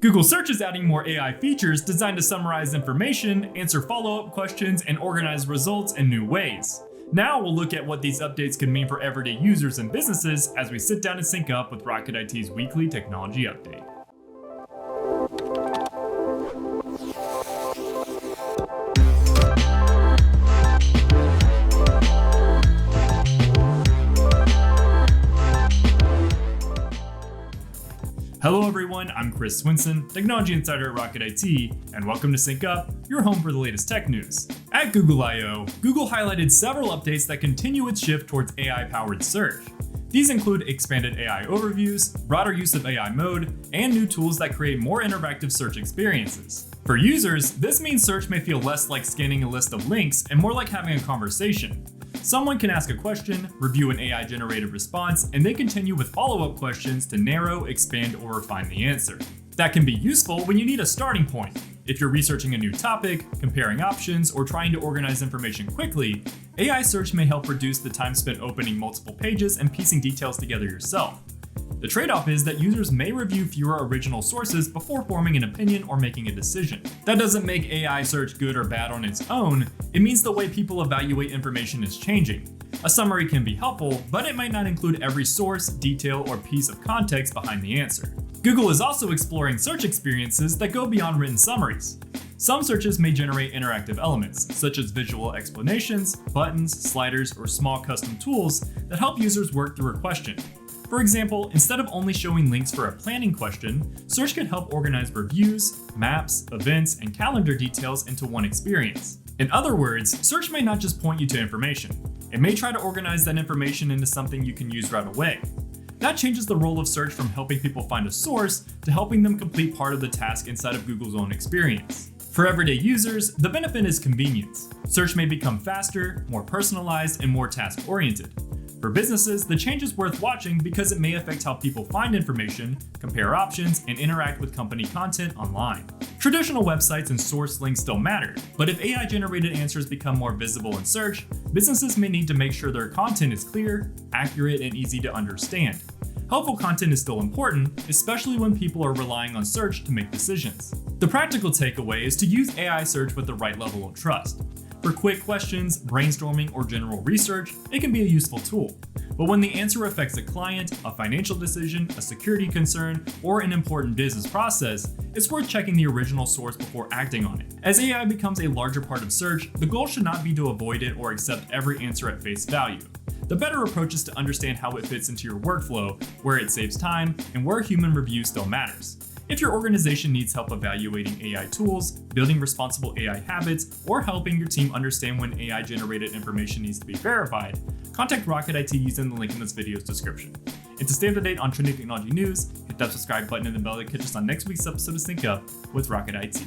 Google Search is adding more AI features designed to summarize information, answer follow-up questions, and organize results in new ways. Now we'll look at what these updates could mean for everyday users and businesses as we sit down and sync up with Rocket IT's weekly technology update. Hello everyone, I'm Chris Swinson, Technology Insider at Rocket IT, and welcome to Sync Up, your home for the latest tech news. At Google I/O, Google highlighted several updates that continue its shift towards AI-powered search. These include expanded AI overviews, broader use of AI mode, and new tools that create more interactive search experiences. For users, this means search may feel less like scanning a list of links and more like having a conversation. Someone can ask a question, review an AI-generated response, and then continue with follow-up questions to narrow, expand, or refine the answer. That can be useful when you need a starting point. If you're researching a new topic, comparing options, or trying to organize information quickly, AI search may help reduce the time spent opening multiple pages and piecing details together yourself. The trade-off is that users may review fewer original sources before forming an opinion or making a decision. That doesn't make AI search good or bad on its own, it means the way people evaluate information is changing. A summary can be helpful, but it might not include every source, detail, or piece of context behind the answer. Google is also exploring search experiences that go beyond written summaries. Some searches may generate interactive elements, such as visual explanations, buttons, sliders, or small custom tools that help users work through a question. For example, instead of only showing links for a planning question, search can help organize reviews, maps, events, and calendar details into one experience. In other words, search may not just point you to information. It may try to organize that information into something you can use right away. That changes the role of search from helping people find a source to helping them complete part of the task inside of Google's own experience. For everyday users, the benefit is convenience. Search may become faster, more personalized, and more task-oriented. For businesses, the change is worth watching because it may affect how people find information, compare options, and interact with company content online. Traditional websites and source links still matter, but if AI-generated answers become more visible in search, businesses may need to make sure their content is clear, accurate, and easy to understand. Helpful content is still important, especially when people are relying on search to make decisions. The practical takeaway is to use AI search with the right level of trust. For quick questions, brainstorming, or general research, it can be a useful tool. But when the answer affects a client, a financial decision, a security concern, or an important business process, it's worth checking the original source before acting on it. As AI becomes a larger part of search, the goal should not be to avoid it or accept every answer at face value. The better approach is to understand how it fits into your workflow, where it saves time, and where human review still matters. If your organization needs help evaluating AI tools, building responsible AI habits, or helping your team understand when AI-generated information needs to be verified, contact Rocket IT using the link in this video's description. And to stay up to date on trending technology news, hit that subscribe button and the bell to catch us on next week's episode of Sync Up with Rocket IT.